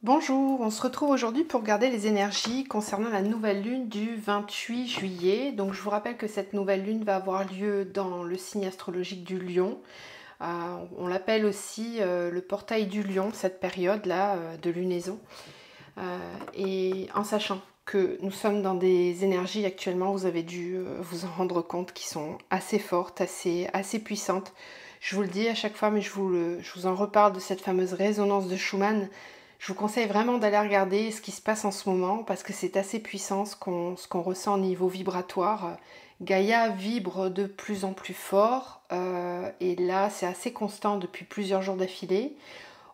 Bonjour, on se retrouve aujourd'hui pour regarder les énergies concernant la nouvelle lune du 28 juillet. Donc je vous rappelle que cette nouvelle lune va avoir lieu dans le signe astrologique du Lion. On l'appelle aussi le portail du Lion, cette période-là de lunaison. Et en sachant que nous sommes dans des énergies actuellement, vous avez dû vous en rendre compte, qui sont assez fortes, assez puissantes. Je vous le dis à chaque fois, mais je vous en reparle de cette fameuse résonance de Schumann. Je vous conseille vraiment d'aller regarder ce qui se passe en ce moment parce que c'est assez puissant ce qu'on ressent au niveau vibratoire. Gaïa vibre de plus en plus fort et là c'est assez constant depuis plusieurs jours d'affilée.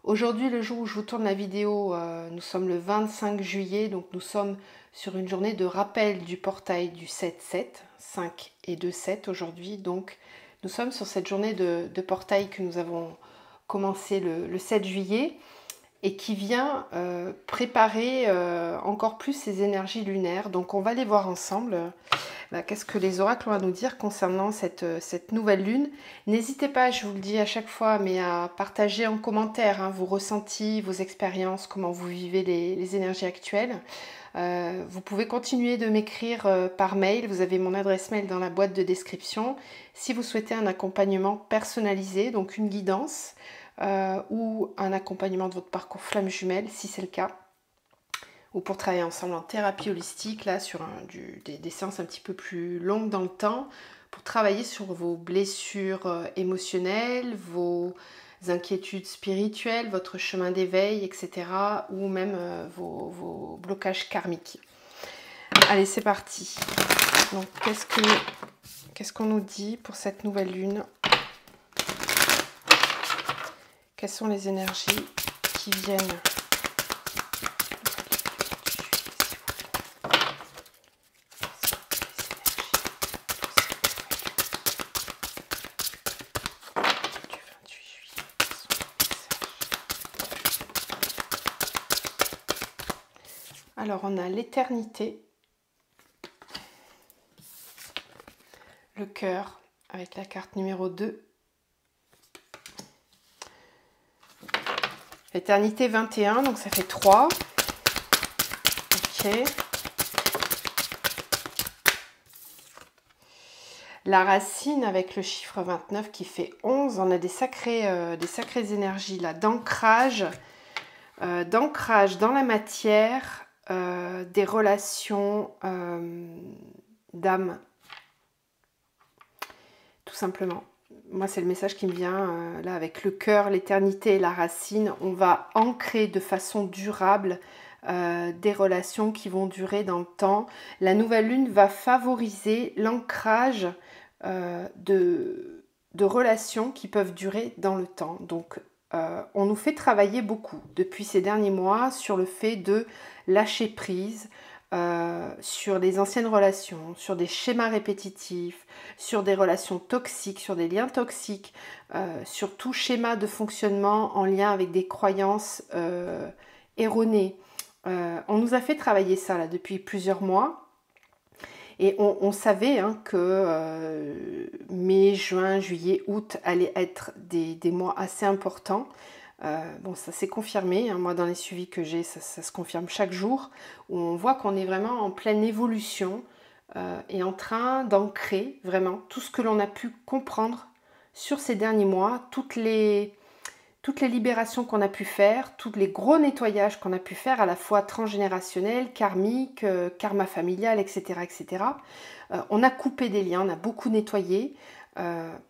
Aujourd'hui, le jour où je vous tourne la vidéo, nous sommes le 25 juillet, donc nous sommes sur une journée de rappel du portail du 7-7, 5 et 2-7 aujourd'hui. Donc nous sommes sur cette journée de portail que nous avons commencé le 7 juillet et qui vient préparer encore plus ces énergies lunaires. Donc on va les voir ensemble. Qu'est-ce que les oracles ont à nous dire concernant cette nouvelle lune. N'hésitez pas, je vous le dis à chaque fois, mais à partager en commentaire vos ressentis, vos expériences, comment vous vivez les énergies actuelles. Vous pouvez continuer de m'écrire par mail, vous avez mon adresse mail dans la boîte de description. Si vous souhaitez un accompagnement personnalisé, donc une guidance, ou un accompagnement de votre parcours flamme jumelle, si c'est le cas, ou pour travailler ensemble en thérapie holistique, là, sur des séances un petit peu plus longues dans le temps, pour travailler sur vos blessures émotionnelles, vos inquiétudes spirituelles, votre chemin d'éveil, etc., ou même vos blocages karmiques. Allez, c'est parti. Donc, qu'est-ce qu'on nous dit pour cette nouvelle lune? Quelles sont les énergies qui viennent? Alors, on a l'éternité, le cœur avec la carte numéro 2, l'éternité 21, donc ça fait 3. Ok. La racine avec le chiffre 29 qui fait 11. On a des sacrées énergies là, d'ancrage dans la matière, des relations d'âme, tout simplement. Moi, c'est le message qui me vient là avec le cœur, l'éternité et la racine. On va ancrer de façon durable des relations qui vont durer dans le temps. La nouvelle lune va favoriser l'ancrage de relations qui peuvent durer dans le temps. Donc, on nous fait travailler beaucoup depuis ces derniers mois sur le fait de lâcher prise, sur les anciennes relations, sur des schémas répétitifs, sur des relations toxiques, sur des liens toxiques, sur tout schéma de fonctionnement en lien avec des croyances erronées. On nous a fait travailler ça là, depuis plusieurs mois. Et on savait que mai, juin, juillet, août allaient être des mois assez importants. Bon, ça s'est confirmé, moi dans les suivis que j'ai, ça se confirme chaque jour, où on voit qu'on est vraiment en pleine évolution et en train d'ancrer vraiment tout ce que l'on a pu comprendre sur ces derniers mois, toutes les libérations qu'on a pu faire, tous les gros nettoyages qu'on a pu faire, à la fois transgénérationnels, karmiques, karma familial, etc. etc. On a coupé des liens, on a beaucoup nettoyé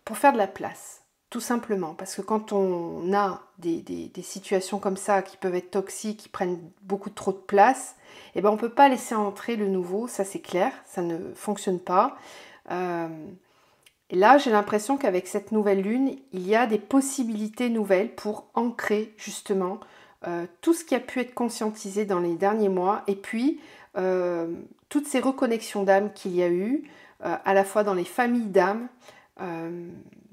pour faire de la place, tout simplement. Parce que quand on a des situations comme ça qui peuvent être toxiques, qui prennent beaucoup trop de place, eh ben on ne peut pas laisser entrer le nouveau, ça c'est clair, ça ne fonctionne pas. Et là, j'ai l'impression qu'avec cette nouvelle lune, il y a des possibilités nouvelles pour ancrer justement tout ce qui a pu être conscientisé dans les derniers mois et puis toutes ces reconnexions d'âme qu'il y a eu, à la fois dans les familles d'âme,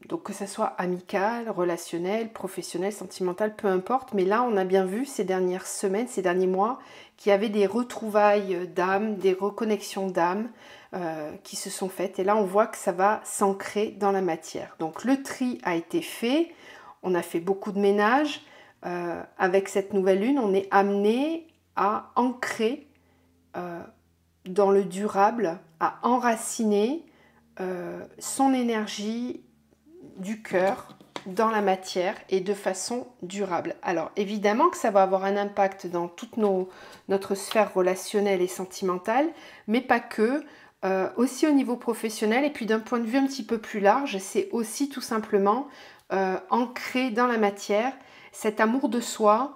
donc que ce soit amical, relationnel, professionnel, sentimental, peu importe. Mais là, on a bien vu ces dernières semaines, ces derniers mois, qu'il y avait des retrouvailles d'âme, des reconnexions d'âme, qui se sont faites et là on voit que ça va s'ancrer dans la matière. Donc le tri a été fait, on a fait beaucoup de ménage, avec cette nouvelle lune, on est amené à ancrer dans le durable, à enraciner son énergie du cœur dans la matière et de façon durable. Alors évidemment que ça va avoir un impact dans toute notre sphère relationnelle et sentimentale, mais pas que, aussi au niveau professionnel, et puis d'un point de vue un petit peu plus large, c'est aussi tout simplement ancrer dans la matière cet amour de soi,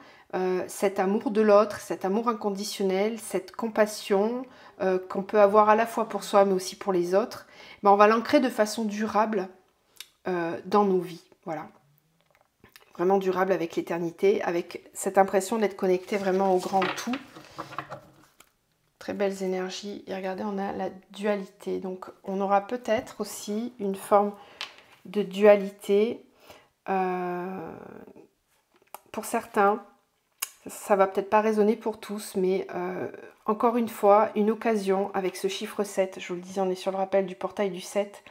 cet amour de l'autre, cet amour inconditionnel, cette compassion qu'on peut avoir à la fois pour soi mais aussi pour les autres. Ben, on va l'ancrer de façon durable dans nos vies. Voilà. Vraiment durable avec l'éternité, avec cette impression d'être connecté vraiment au grand tout. Très belles énergies. Et regardez, on a la dualité. Donc, on aura peut-être aussi une forme de dualité. Pour certains, ça va peut-être pas résonner pour tous, mais encore une fois, une occasion avec ce chiffre 7. Je vous le disais, on est sur le rappel du portail du 7.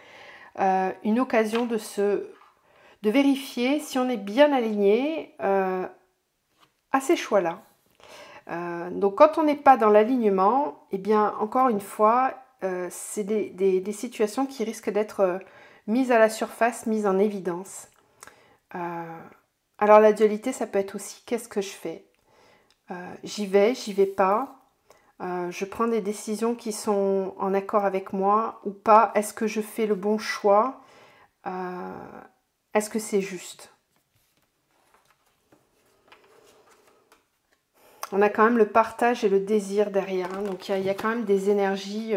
Une occasion de vérifier si on est bien aligné à ces choix-là. Donc quand on n'est pas dans l'alignement, eh bien encore une fois, c'est des situations qui risquent d'être mises à la surface, mises en évidence. Alors la dualité, ça peut être aussi qu'est-ce que je fais? J'y vais pas. Je prends des décisions qui sont en accord avec moi ou pas. Est-ce que je fais le bon choix? Est-ce que c'est juste? On a quand même le partage et le désir derrière. Hein, donc il y a quand même des énergies.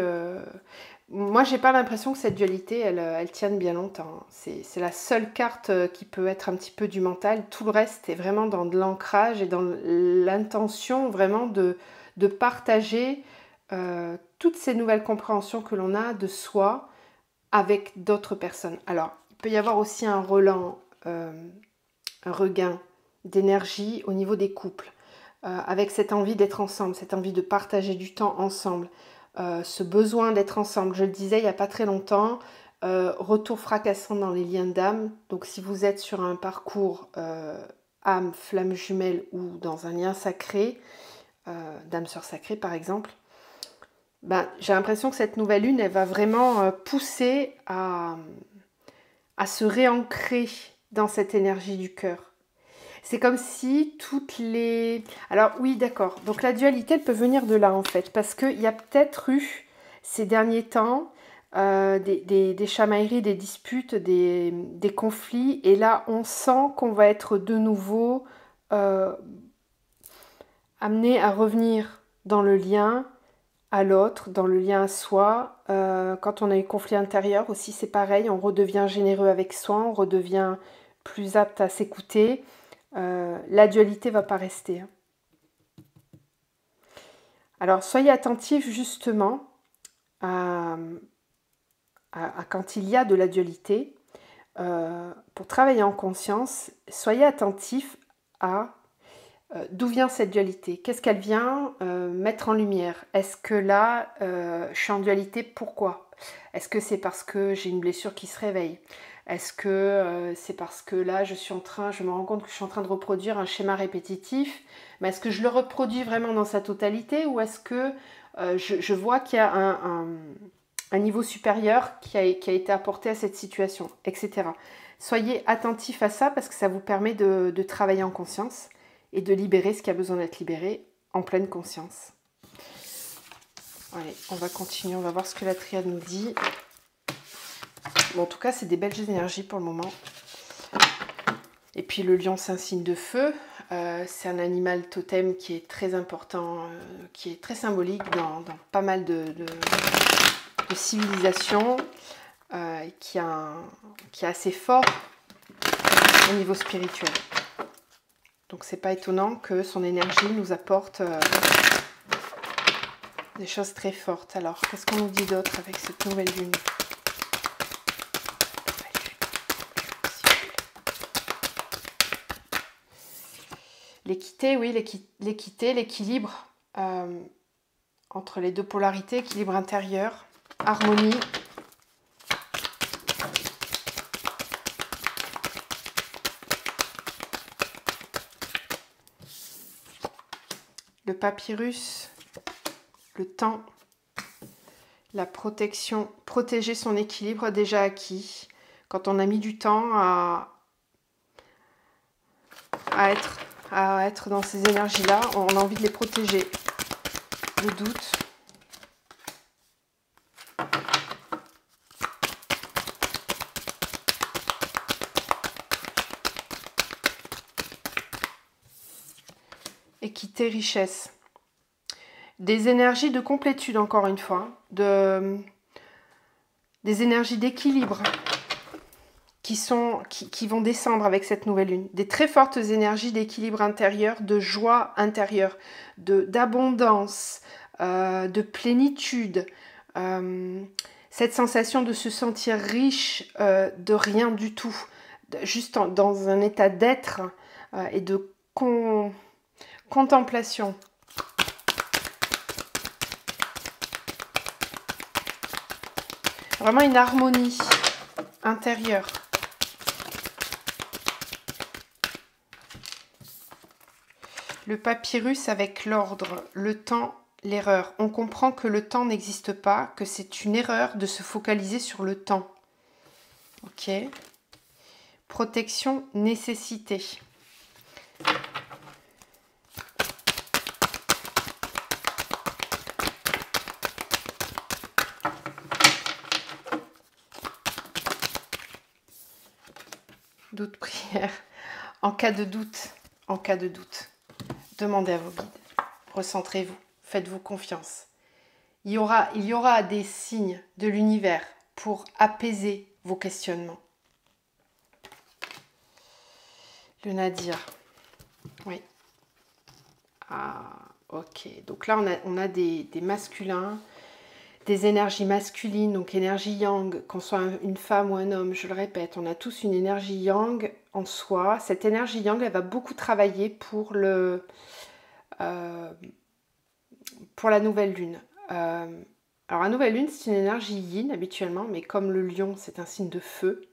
Moi, j'ai pas l'impression que cette dualité, elle tienne bien longtemps. C'est la seule carte qui peut être un petit peu du mental. Tout le reste est vraiment dans de l'ancrage et dans l'intention vraiment de partager toutes ces nouvelles compréhensions que l'on a de soi avec d'autres personnes. Alors, il peut y avoir aussi un relan, un regain d'énergie au niveau des couples, avec cette envie d'être ensemble, cette envie de partager du temps ensemble, ce besoin d'être ensemble. Je le disais il n'y a pas très longtemps, retour fracassant dans les liens d'âme. Donc si vous êtes sur un parcours âme, flamme jumelle ou dans un lien sacré, d'âme sœur sacrée par exemple, ben, j'ai l'impression que cette nouvelle lune, elle va vraiment pousser à se réancrer dans cette énergie du cœur. C'est comme si toutes les... Alors oui, d'accord. Donc la dualité, elle peut venir de là en fait. Parce qu'il y a peut-être eu ces derniers temps des chamailleries, des disputes, des conflits. Et là, on sent qu'on va être de nouveau amené à revenir dans le lien à l'autre, dans le lien à soi. Quand on a eu conflit intérieur aussi, c'est pareil. On redevient généreux avec soi, on redevient plus apte à s'écouter. La dualité ne va pas rester. Alors, soyez attentifs justement à quand il y a de la dualité. Pour travailler en conscience, soyez attentifs à d'où vient cette dualité. Qu'est-ce qu'elle vient mettre en lumière? Est-ce que là, je suis en dualité? Pourquoi? Est-ce que c'est parce que j'ai une blessure qui se réveille? Est-ce que c'est parce que là, je me rends compte que je suis en train de reproduire un schéma répétitif? Mais est-ce que je le reproduis vraiment dans sa totalité? Ou est-ce que je vois qu'il y a un niveau supérieur qui a été apporté à cette situation, etc. Soyez attentifs à ça parce que ça vous permet de travailler en conscience et de libérer ce qui a besoin d'être libéré en pleine conscience. Allez, on va continuer, on va voir ce que la triade nous dit. Bon, en tout cas, c'est des belles énergies pour le moment. Et puis le lion, c'est un signe de feu. C'est un animal totem qui est très important, qui est très symbolique dans pas mal de civilisations, qui est assez fort au niveau spirituel. Donc c'est pas étonnant que son énergie nous apporte des choses très fortes. Alors, qu'est-ce qu'on nous dit d'autre avec cette nouvelle lune? L'équité, oui, l'équité, l'équilibre entre les deux polarités, équilibre intérieur, harmonie. le papyrus, le temps, la protection, protéger son équilibre déjà acquis. Quand on a mis du temps à être dans ces énergies-là, on a envie de les protéger. Le doute. Équité, richesse. Des énergies de complétude, encore une fois. Des énergies d'équilibre qui vont descendre avec cette nouvelle lune. Des très fortes énergies d'équilibre intérieur, de joie intérieure, d'abondance, de plénitude. Cette sensation de se sentir riche de rien du tout. Juste dans un état d'être et de contemplation. Vraiment une harmonie intérieure. Le papyrus avec l'ordre, le temps, l'erreur. On comprend que le temps n'existe pas, que c'est une erreur de se focaliser sur le temps. Ok. Protection, nécessité. Doute, prière. En cas de doute, demandez à vos guides. Recentrez-vous, faites-vous confiance. Il y aura des signes de l'univers pour apaiser vos questionnements. Le nadir. Oui. Ah, ok. Donc là, on a des masculins, des énergies masculines, donc énergie yang, qu'on soit une femme ou un homme, je le répète, on a tous une énergie yang en soi. Cette énergie yang, elle va beaucoup travailler pour la nouvelle lune. Alors la nouvelle lune, c'est une énergie yin habituellement, mais comme le lion, c'est un signe de feu,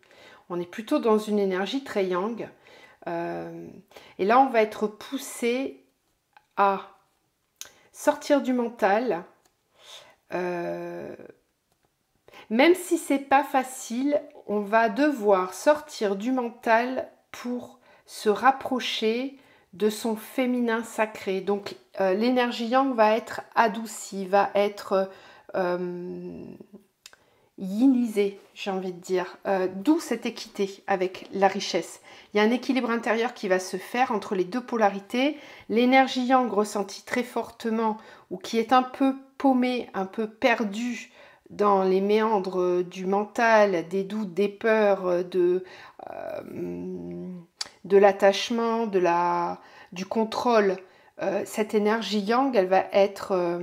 on est plutôt dans une énergie très yang. Et là, on va être poussé à sortir du mental, même si c'est pas facile, on va devoir sortir du mental pour se rapprocher de son féminin sacré. Donc l'énergie yang va être adoucie, va être yinisée, j'ai envie de dire. D'où cette équité avec la richesse. Il y a un équilibre intérieur qui va se faire entre les deux polarités. L'énergie yang ressentie très fortement ou qui est un peu paumée, un peu perdue dans les méandres du mental, des doutes, des peurs, de l'attachement, du contrôle. Cette énergie yang, elle va être...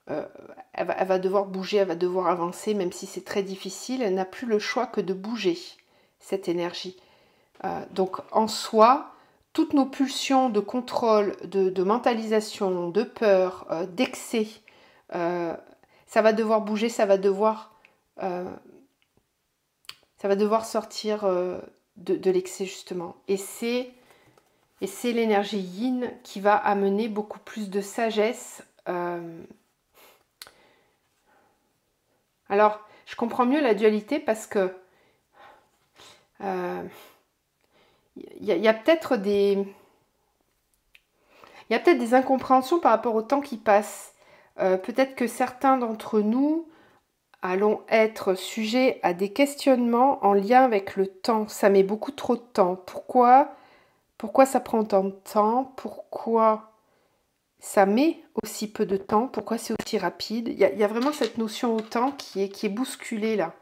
elle va devoir bouger, elle va devoir avancer, même si c'est très difficile. Elle n'a plus le choix que de bouger, cette énergie. Donc en soi, toutes nos pulsions de contrôle, de mentalisation, de peur, d'excès, ça va devoir bouger, ça va devoir sortir de l'excès justement. Et c'est l'énergie yin qui va amener beaucoup plus de sagesse. Alors, je comprends mieux la dualité parce que il y a peut-être des incompréhensions par rapport au temps qui passe. Peut-être que certains d'entre nous allons être sujets à des questionnements en lien avec le temps. Ça met beaucoup trop de temps. Pourquoi ça prend tant de temps? Pourquoi ça met aussi peu de temps? Pourquoi c'est aussi rapide? Il y a vraiment cette notion au temps qui est bousculée là.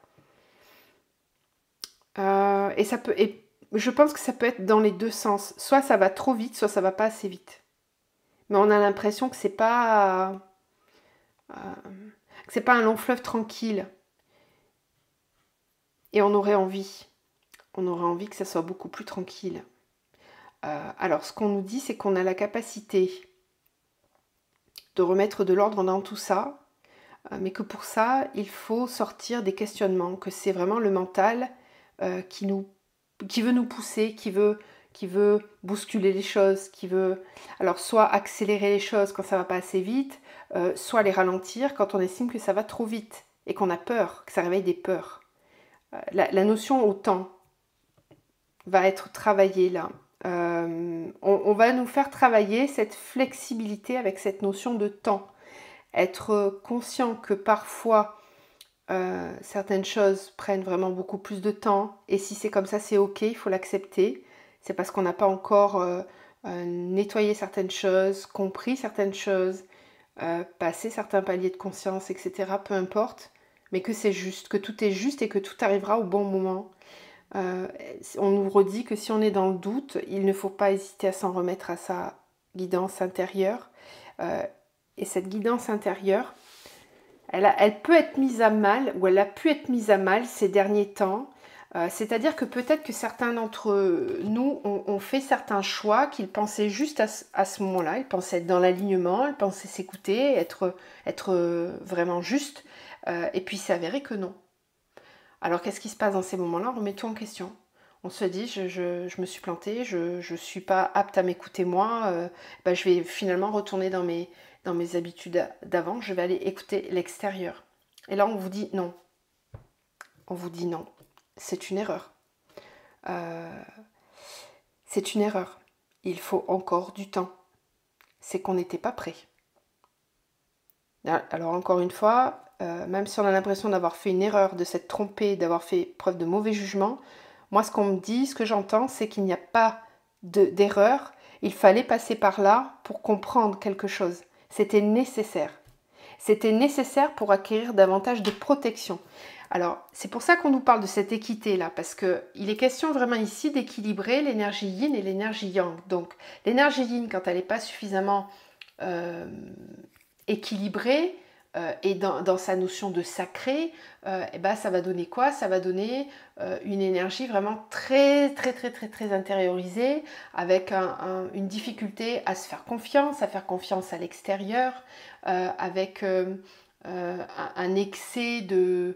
Et je pense que ça peut être dans les deux sens. Soit ça va trop vite, soit ça va pas assez vite. Mais on a l'impression que c'est pas un long fleuve tranquille. Et on aurait envie que ça soit beaucoup plus tranquille. Alors, ce qu'on nous dit, c'est qu'on a la capacité de remettre de l'ordre dans tout ça, mais que pour ça, il faut sortir des questionnements, que c'est vraiment le mental qui veut nous pousser, qui veut qui veut bousculer les choses, qui veut alors soit accélérer les choses quand ça va pas assez vite, soit les ralentir quand on estime que ça va trop vite et qu'on a peur, que ça réveille des peurs. La notion au temps va être travaillée là. On va nous faire travailler cette flexibilité avec cette notion de temps. Être conscient que parfois certaines choses prennent vraiment beaucoup plus de temps et si c'est comme ça c'est ok, il faut l'accepter. C'est parce qu'on n'a pas encore nettoyé certaines choses, compris certaines choses, passé certains paliers de conscience, etc. Peu importe, mais que c'est juste, que tout est juste et que tout arrivera au bon moment. On nous redit que si on est dans le doute, il ne faut pas hésiter à s'en remettre à sa guidance intérieure. Et cette guidance intérieure, elle peut être mise à mal, ou elle a pu être mise à mal ces derniers temps. C'est-à-dire que peut-être que certains d'entre nous ont fait certains choix qu'ils pensaient juste à ce moment-là. Ils pensaient être dans l'alignement, ils pensaient s'écouter, être vraiment juste. Et puis il s'est avéré que non. Alors qu'est-ce qui se passe dans ces moments-là? On remet tout en question. On se dit, je me suis plantée, je ne suis pas apte à m'écouter moi, je vais finalement retourner dans mes habitudes d'avant, je vais aller écouter l'extérieur. Et là, on vous dit non. On vous dit non. C'est une erreur. C'est une erreur. Il faut encore du temps. C'est qu'on n'était pas prêt. Alors encore une fois, même si on a l'impression d'avoir fait une erreur, de s'être trompé, d'avoir fait preuve de mauvais jugement, moi ce qu'on me dit, ce que j'entends, c'est qu'il n'y a pas d'erreur. Il fallait passer par là pour comprendre quelque chose. C'était nécessaire. C'était nécessaire pour acquérir davantage de protection. Alors, c'est pour ça qu'on nous parle de cette équité-là, parce qu'il est question vraiment ici d'équilibrer l'énergie yin et l'énergie yang. Donc, l'énergie yin, quand elle n'est pas suffisamment équilibrée et dans sa notion de sacré, ça va donner quoi? Ça va donner une énergie vraiment très intériorisée, avec une difficulté à se faire confiance, à faire confiance à l'extérieur, avec un excès de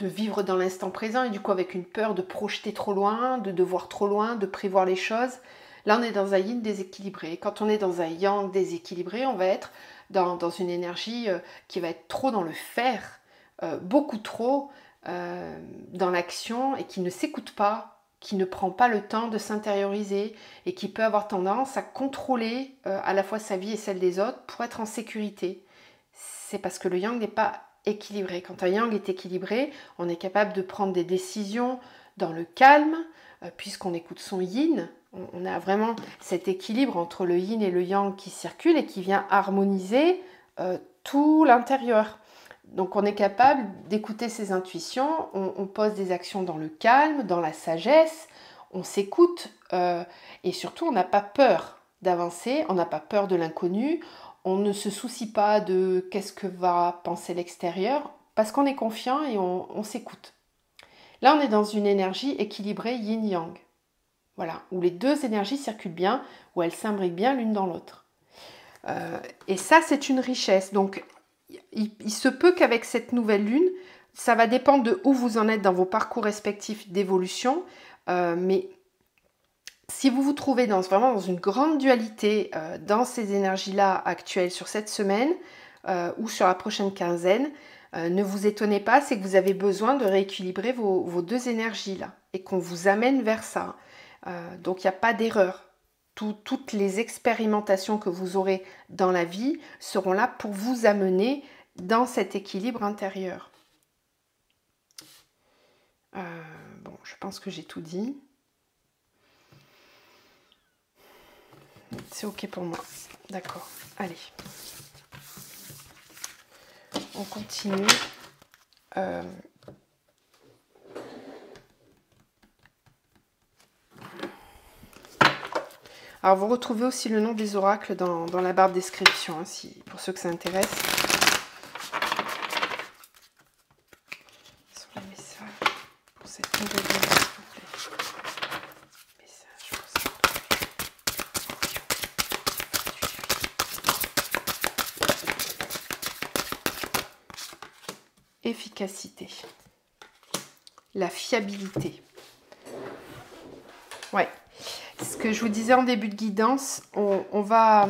vivre dans l'instant présent et du coup avec une peur de projeter trop loin, de voir trop loin, de prévoir les choses. Là, on est dans un yin déséquilibré. Quand on est dans un yang déséquilibré, on va être dans une énergie qui va être trop dans le faire, beaucoup trop dans l'action et qui ne s'écoute pas, qui ne prend pas le temps de s'intérioriser et qui peut avoir tendance à contrôler à la fois sa vie et celle des autres pour être en sécurité. C'est parce que le yang n'est pas équilibré. Quand un yang est équilibré, on est capable de prendre des décisions dans le calme, puisqu'on écoute son yin. On a vraiment cet équilibre entre le yin et le yang qui circule et qui vient harmoniser tout l'intérieur. Donc on est capable d'écouter ses intuitions, on pose des actions dans le calme, dans la sagesse, on s'écoute et surtout on n'a pas peur d'avancer, on n'a pas peur de l'inconnu, on ne se soucie pas de qu'est-ce que va penser l'extérieur parce qu'on est confiant et on s'écoute. Là on est dans une énergie équilibrée yin-yang. Voilà, où les deux énergies circulent bien, où elles s'imbriquent bien l'une dans l'autre. Et ça, c'est une richesse. Donc, il se peut qu'avec cette nouvelle lune, ça va dépendre de où vous en êtes dans vos parcours respectifs d'évolution. Mais si vous vous trouvez vraiment dans une grande dualité dans ces énergies-là actuelles sur cette semaine ou sur la prochaine quinzaine, ne vous étonnez pas, c'est que vous avez besoin de rééquilibrer vos deux énergies-là et qu'on vous amène vers ça. Donc il n'y a pas d'erreur. Toutes les expérimentations que vous aurez dans la vie seront là pour vous amener dans cet équilibre intérieur. Je pense que j'ai tout dit. C'est ok pour moi. D'accord. Allez. On continue. Alors, vous retrouvez aussi le nom des oracles dans la barre de description, hein, pour ceux que ça intéresse. Sur les messages pour cette nouvelle lune, s'il vous plaît. Message pour cette efficacité. La fiabilité. Ouais. Ce que je vous disais en début de guidance, on va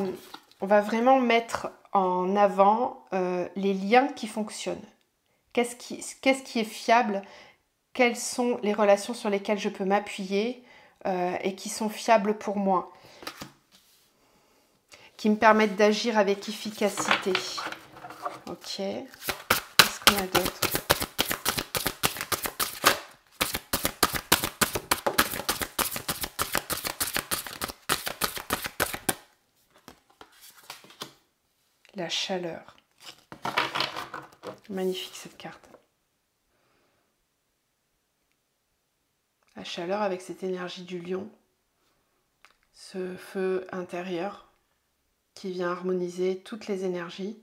vraiment mettre en avant les liens qui fonctionnent. Qu'est-ce qui est fiable? Quelles sont les relations sur lesquelles je peux m'appuyer et qui sont fiables pour moi, qui me permettent d'agir avec efficacité. Ok. Qu'est-ce qu'on a d'autre? La chaleur. Magnifique cette carte. La chaleur avec cette énergie du lion. Ce feu intérieur qui vient harmoniser toutes les énergies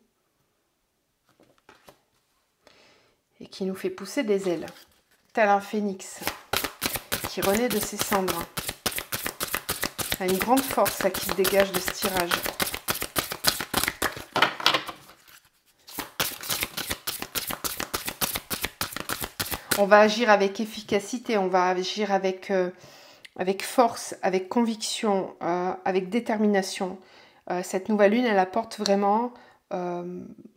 et qui nous fait pousser des ailes, tel un phénix qui renaît de ses cendres. Il y a une grande force qui se dégage de ce tirage. On va agir avec efficacité, on va agir avec force, avec conviction, avec détermination. Cette nouvelle lune, elle apporte vraiment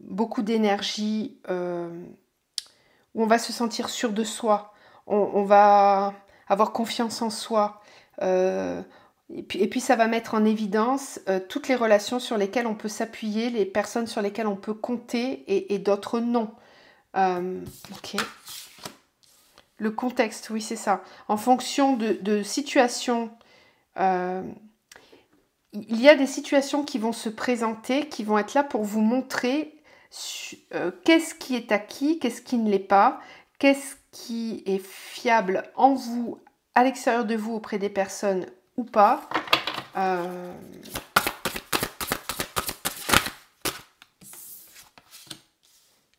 beaucoup d'énergie, où on va se sentir sûr de soi, on va avoir confiance en soi. Et puis ça va mettre en évidence toutes les relations sur lesquelles on peut s'appuyer, les personnes sur lesquelles on peut compter et d'autres non. Ok. Le contexte, oui, c'est ça. En fonction de situations, il y a des situations qui vont se présenter, qui vont être là pour vous montrer qu'est-ce qui est acquis, qu'est-ce qui ne l'est pas, qu'est-ce qui est fiable en vous, à l'extérieur de vous, auprès des personnes ou pas.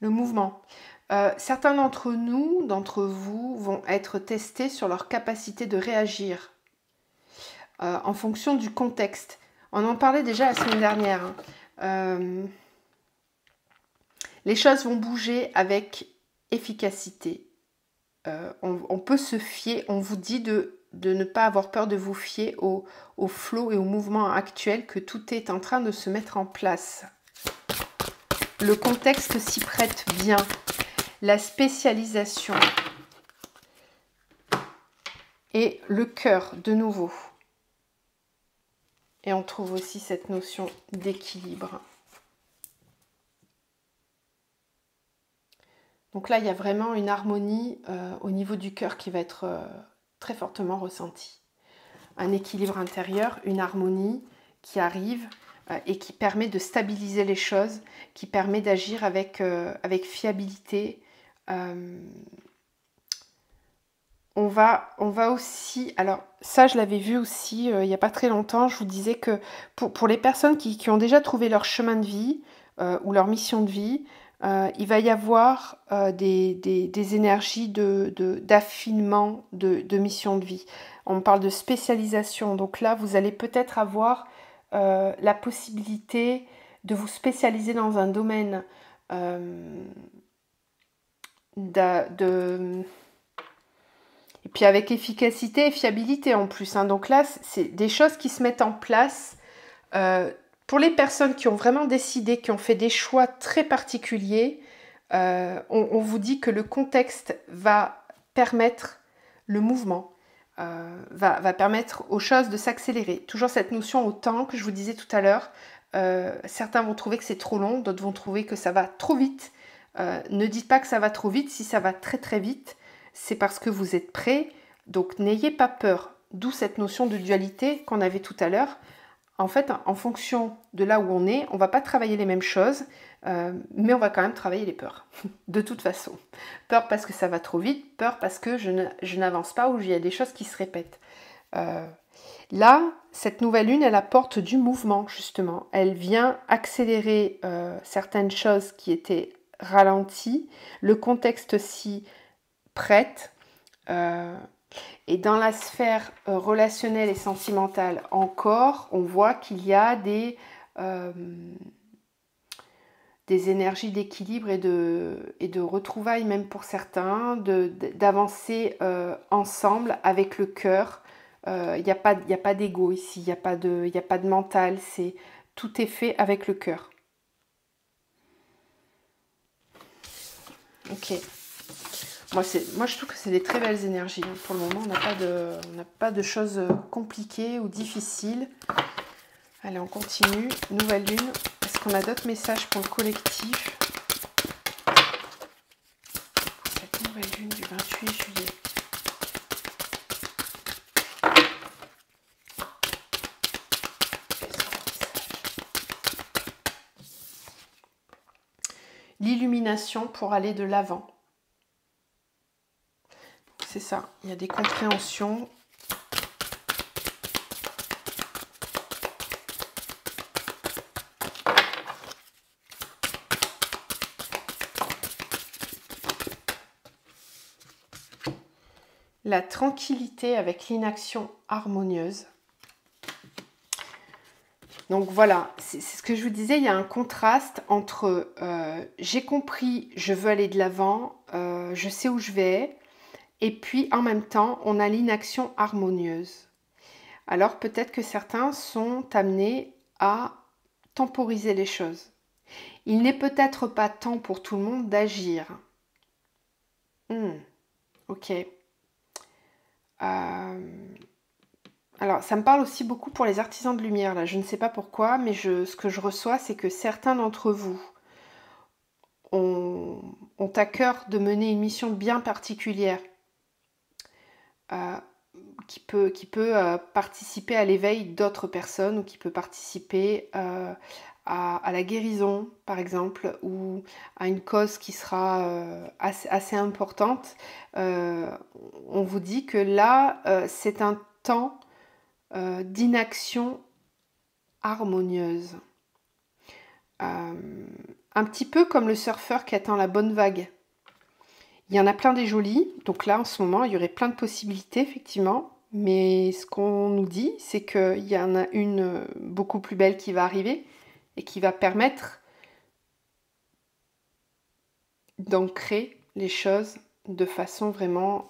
Le mouvement. Certains d'entre vous, vont être testés sur leur capacité de réagir en fonction du contexte. On en parlait déjà la semaine dernière. Les choses vont bouger avec efficacité. On peut se fier, on vous dit de ne pas avoir peur de vous fier au flot et au mouvement actuel, que tout est en train de se mettre en place. Le contexte s'y prête bien. La spécialisation et le cœur de nouveau. Et on trouve aussi cette notion d'équilibre. Donc là, il y a vraiment une harmonie au niveau du cœur qui va être très fortement ressentie. Un équilibre intérieur, une harmonie qui arrive et qui permet de stabiliser les choses, qui permet d'agir avec fiabilité. On va aussi, alors ça je l'avais vu aussi il n'y a pas très longtemps, je vous disais que pour les personnes qui ont déjà trouvé leur chemin de vie ou leur mission de vie, il va y avoir des énergies d'affinement de mission de vie. On parle de spécialisation, donc là vous allez peut-être avoir la possibilité de vous spécialiser dans un domaine et puis avec efficacité et fiabilité en plus. Donc là, c'est des choses qui se mettent en place pour les personnes qui ont vraiment décidé, qui ont fait des choix très particuliers. On vous dit que le contexte va permettre le mouvement, va permettre aux choses de s'accélérer. Toujours cette notion au temps que je vous disais tout à l'heure. Certains vont trouver que c'est trop long, d'autres vont trouver que ça va trop vite. Ne dites pas que ça va trop vite. Si ça va très très vite, c'est parce que vous êtes prêts, donc n'ayez pas peur. D'où cette notion de dualité qu'on avait tout à l'heure. En fait, en fonction de là où on est, on ne va pas travailler les mêmes choses, mais on va quand même travailler les peurs, de toute façon. Peur parce que ça va trop vite, peur parce que je n'avance pas ou il y a des choses qui se répètent. Là, cette nouvelle lune, elle apporte du mouvement, justement. Elle vient accélérer certaines choses qui étaient ralenties. Le contexte s'y prête. Et dans la sphère relationnelle et sentimentale encore, on voit qu'il y a des énergies d'équilibre et de retrouvailles même pour certains, d'avancer ensemble avec le cœur Il n'y a pas d'ego ici, il n'y a pas de mental, tout est fait avec le cœur. Ok. Moi, je trouve que c'est des très belles énergies. Pour le moment, on n'a pas de choses compliquées ou difficiles. Allez, on continue. Nouvelle lune. Est-ce qu'on a d'autres messages pour le collectif? Pour cette nouvelle lune du 28 juillet. L'illumination pour aller de l'avant. C'est ça, il y a des compréhensions. La tranquillité avec l'inaction harmonieuse. Donc voilà, c'est ce que je vous disais, il y a un contraste entre j'ai compris, je veux aller de l'avant, je sais où je vais, et puis en même temps, on a l'inaction harmonieuse. Alors peut-être que certains sont amenés à temporiser les choses. Il n'est peut-être pas temps pour tout le monde d'agir. Ok. Alors, ça me parle aussi beaucoup pour les artisans de lumière, là. Je ne sais pas pourquoi, mais ce que je reçois, c'est que certains d'entre vous ont à cœur de mener une mission bien particulière qui peut participer à l'éveil d'autres personnes ou qui peut participer à la guérison, par exemple, ou à une cause qui sera assez importante. On vous dit que là, c'est un temps d'inaction harmonieuse. Un petit peu comme le surfeur qui attend la bonne vague. Il y en a plein des jolis, donc là en ce moment il y aurait plein de possibilités effectivement, mais ce qu'on nous dit c'est qu'il y en a une beaucoup plus belle qui va arriver et qui va permettre d'ancrer les choses de façon vraiment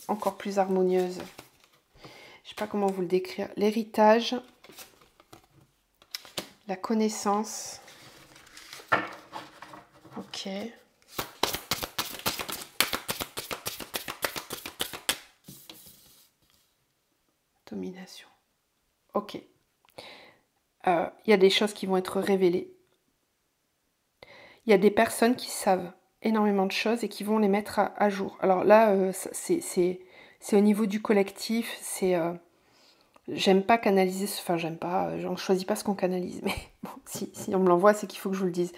encore plus harmonieuse. Je ne sais pas comment vous le décrire. L'héritage, la connaissance. Ok. Domination. Ok. Il y a des choses qui vont être révélées. Il y a des personnes qui savent énormément de choses et qui vont les mettre à jour. Alors là, c'est au niveau du collectif. J'aime pas canaliser, enfin j'aime pas, on choisit pas ce qu'on canalise, mais bon, si on me l'envoie, c'est qu'il faut que je vous le dise.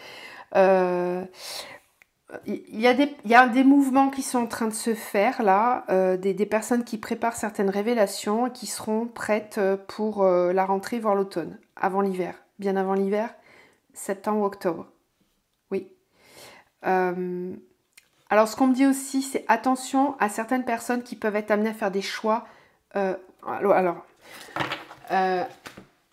Il y a des mouvements qui sont en train de se faire là, des personnes qui préparent certaines révélations et qui seront prêtes pour la rentrée, voire l'automne, avant l'hiver, bien avant l'hiver, septembre, octobre. Oui. Alors ce qu'on me dit aussi, c'est attention à certaines personnes qui peuvent être amenées à faire des choix.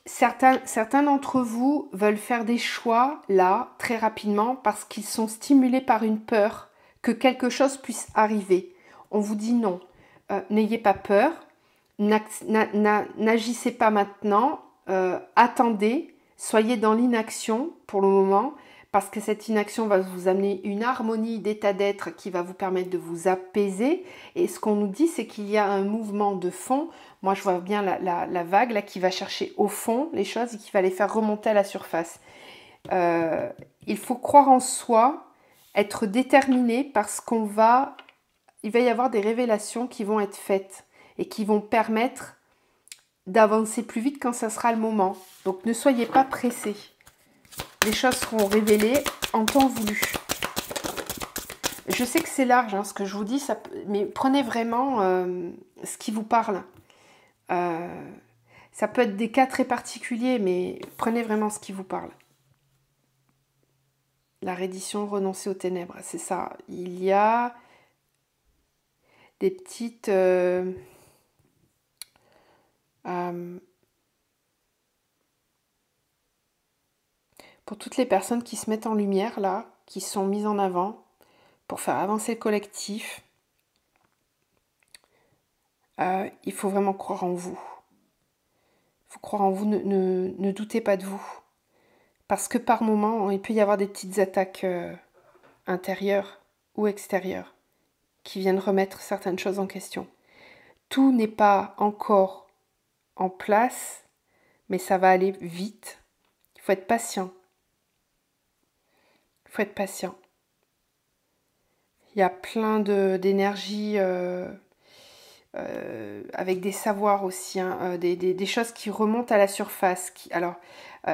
Certains d'entre vous veulent faire des choix là très rapidement parce qu'ils sont stimulés par une peur que quelque chose puisse arriver. On vous dit non, n'ayez pas peur, n'agissez pas maintenant, attendez, soyez dans l'inaction pour le moment parce que cette inaction va vous amener une harmonie d'état d'être qui va vous permettre de vous apaiser. Et ce qu'on nous dit, c'est qu'il y a un mouvement de fond. Moi, je vois bien la vague là, qui va chercher au fond les choses et qui va les faire remonter à la surface. Il faut croire en soi, être déterminé parce il va y avoir des révélations qui vont être faites et qui vont permettre d'avancer plus vite quand ça sera le moment. Donc, ne soyez pas pressés. Les choses seront révélées en temps voulu. Je sais que c'est large ce que je vous dis, mais prenez vraiment ce qui vous parle. Ça peut être des cas très particuliers, mais prenez vraiment ce qui vous parle. La reddition, renoncer aux ténèbres, c'est ça. Il y a des petites... pour toutes les personnes qui se mettent en lumière, là, qui sont mises en avant, pour faire avancer le collectif, il faut vraiment croire en vous. Il faut croire en vous, ne doutez pas de vous. Parce que par moments, il peut y avoir des petites attaques intérieures ou extérieures qui viennent remettre certaines choses en question. Tout n'est pas encore en place, mais ça va aller vite. Il faut être patient. Il faut être patient. Il y a plein d'énergie avec des savoirs aussi, hein, des choses qui remontent à la surface. Alors,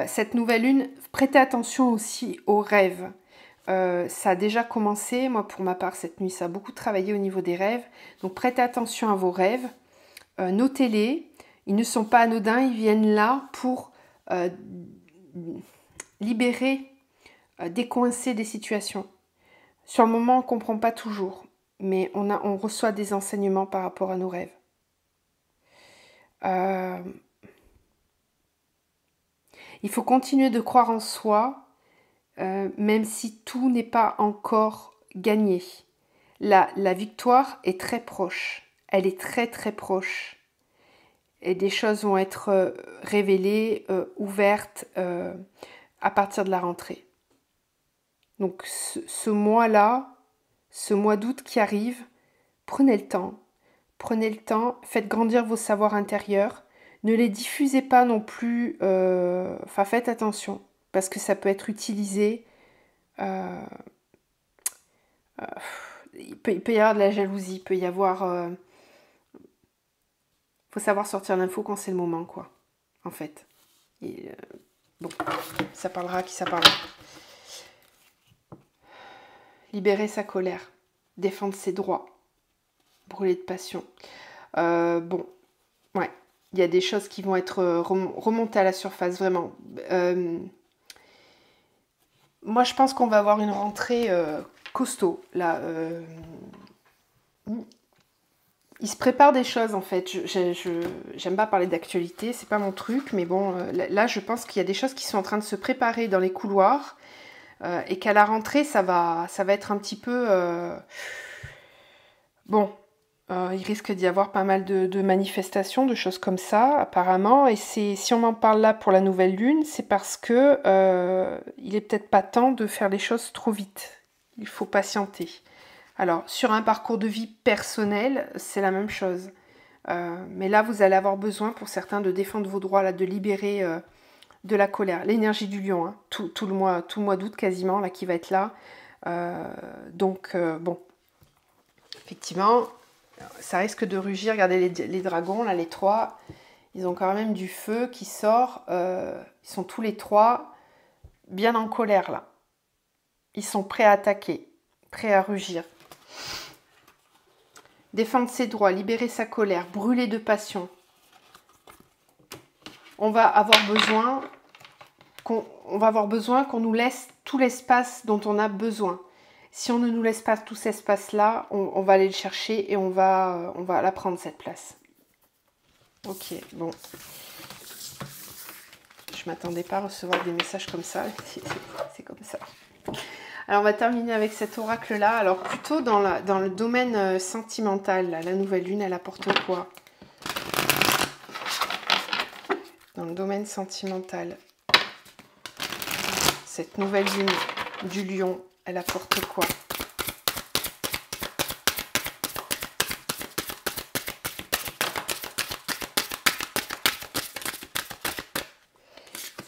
cette nouvelle lune, prêtez attention aussi aux rêves. Ça a déjà commencé, moi pour ma part cette nuit ça a beaucoup travaillé au niveau des rêves, donc prêtez attention à vos rêves, notez-les, ils ne sont pas anodins, ils viennent là pour libérer, décoincer des situations. Sur le moment on ne comprend pas toujours, mais on reçoit des enseignements par rapport à nos rêves. Il faut continuer de croire en soi, même si tout n'est pas encore gagné. La victoire est très proche. Elle est très très proche. Et des choses vont être révélées, ouvertes à partir de la rentrée. Donc ce mois-là, ce mois d'août qui arrive, prenez le temps. Prenez le temps, faites grandir vos savoirs intérieurs. Ne les diffusez pas non plus. Faites attention, parce que ça peut être utilisé. Il peut y avoir de la jalousie, il peut y avoir... faut savoir sortir l'info quand c'est le moment, quoi, en fait. Et, bon, ça parlera à qui ça parlera. Libérer sa colère, défendre ses droits, brûler de passion. Bon, ouais, il y a des choses qui vont être remontées à la surface, vraiment. Moi, je pense qu'on va avoir une rentrée costaud, là. Il se prépare des choses, en fait. J'aime pas parler d'actualité, c'est pas mon truc, mais bon, là, je pense qu'il y a des choses qui sont en train de se préparer dans les couloirs, et qu'à la rentrée, ça va être un petit peu... Bon, il risque d'y avoir pas mal de manifestations, de choses comme ça, apparemment, et si on en parle là pour la nouvelle lune, c'est parce que il est peut-être pas temps de faire les choses trop vite. Il faut patienter. Alors, sur un parcours de vie personnel, c'est la même chose. Mais là, vous allez avoir besoin, pour certains, de défendre vos droits, là, de libérer de la colère. L'énergie du lion, hein, tout le mois d'août quasiment, là, qui va être là. Donc, bon, effectivement, ça risque de rugir. Regardez les dragons, là, les trois, ils ont quand même du feu qui sort. Ils sont tous les trois bien en colère, là. Ils sont prêts à attaquer, prêts à rugir. Défendre ses droits, libérer sa colère, brûler de passion. On va avoir besoin qu'on nous laisse tout l'espace dont on a besoin. Si on ne nous laisse pas tout cet espace-là, on va aller le chercher et on va la prendre, cette place. Ok, bon. Je ne m'attendais pas à recevoir des messages comme ça. C'est comme ça. Alors, on va terminer avec cet oracle-là. Alors, plutôt dans le domaine sentimental, là, la nouvelle lune, elle apporte quoi? Dans le domaine sentimental, cette nouvelle lune du lion, elle apporte quoi?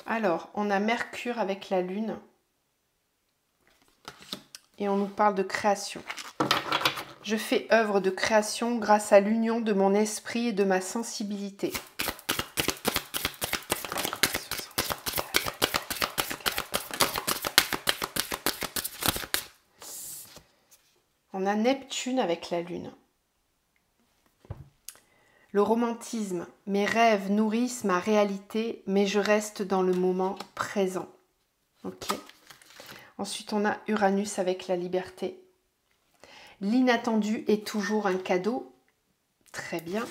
Alors, on a Mercure avec la lune. Et on nous parle de création. Je fais œuvre de création grâce à l'union de mon esprit et de ma sensibilité. On a Neptune avec la lune. Le romantisme, mes rêves nourrissent ma réalité, mais je reste dans le moment présent. Ok. Ensuite, on a Uranus avec la liberté. L'inattendu est toujours un cadeau. Très bien.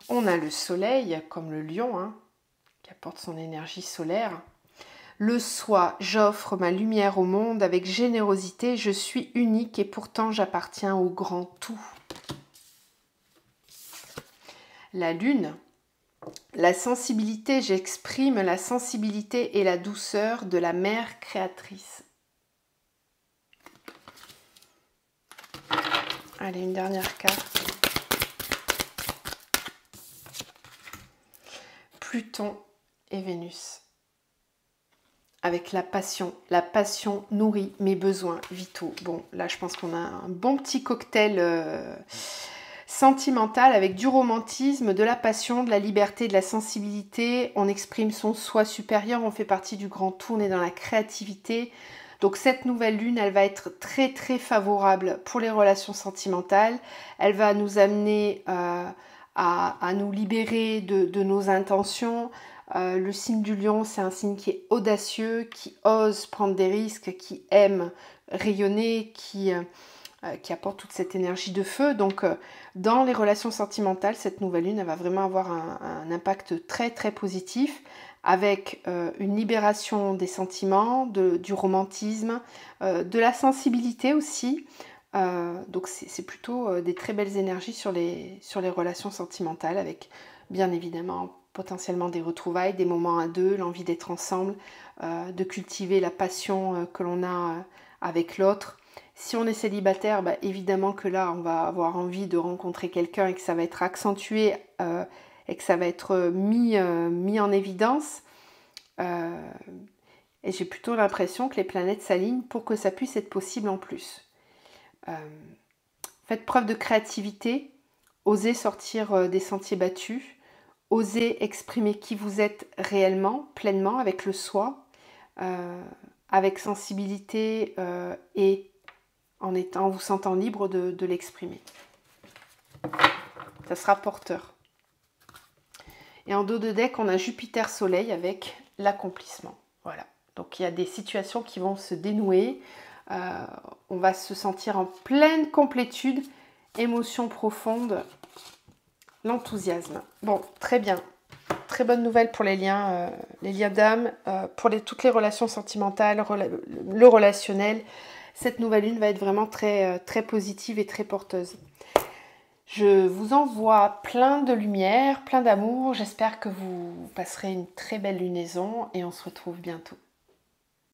On a le soleil, comme le lion, hein, qui a porte son énergie solaire. Le soi, j'offre ma lumière au monde avec générosité, je suis unique et pourtant j'appartiens au grand tout. La lune, la sensibilité, j'exprime la sensibilité et la douceur de la mère créatrice. Allez, une dernière carte. Pluton et Vénus. Avec la passion nourrit mes besoins vitaux. Bon, là, je pense qu'on a un bon petit cocktail sentimental avec du romantisme, de la passion, de la liberté, de la sensibilité. On exprime son soi supérieur, on fait partie du grand tout, on est dans la créativité. Donc cette nouvelle lune, elle va être très très favorable pour les relations sentimentales. Elle va nous amener à nous libérer de nos intentions. Le signe du lion, c'est un signe qui est audacieux, qui ose prendre des risques, qui aime rayonner, qui apporte toute cette énergie de feu. Donc dans les relations sentimentales, cette nouvelle lune, elle va vraiment avoir un impact très très positif, avec une libération des sentiments, du romantisme, de la sensibilité aussi. Donc c'est plutôt des très belles énergies sur les relations sentimentales, avec bien évidemment potentiellement des retrouvailles, des moments à deux, l'envie d'être ensemble, de cultiver la passion que l'on a avec l'autre. Si on est célibataire, bah, évidemment que là, on va avoir envie de rencontrer quelqu'un et que ça va être accentué et que ça va être mis en évidence. Et j'ai plutôt l'impression que les planètes s'alignent pour que ça puisse être possible en plus. Faites preuve de créativité, osez sortir des sentiers battus, osez exprimer qui vous êtes réellement, pleinement, avec le soi, avec sensibilité et en vous sentant libre de l'exprimer. Ça sera porteur. Et en dos de deck, on a Jupiter-Soleil avec l'accomplissement. Voilà. Donc il y a des situations qui vont se dénouer. On va se sentir en pleine complétude, émotion profonde, l'enthousiasme. Bon, très bien. Très bonne nouvelle pour les liens d'âme, pour toutes les relations sentimentales, le relationnel. Cette nouvelle lune va être vraiment très, très positive et très porteuse. Je vous envoie plein de lumière, plein d'amour. J'espère que vous passerez une très belle lunaison et on se retrouve bientôt.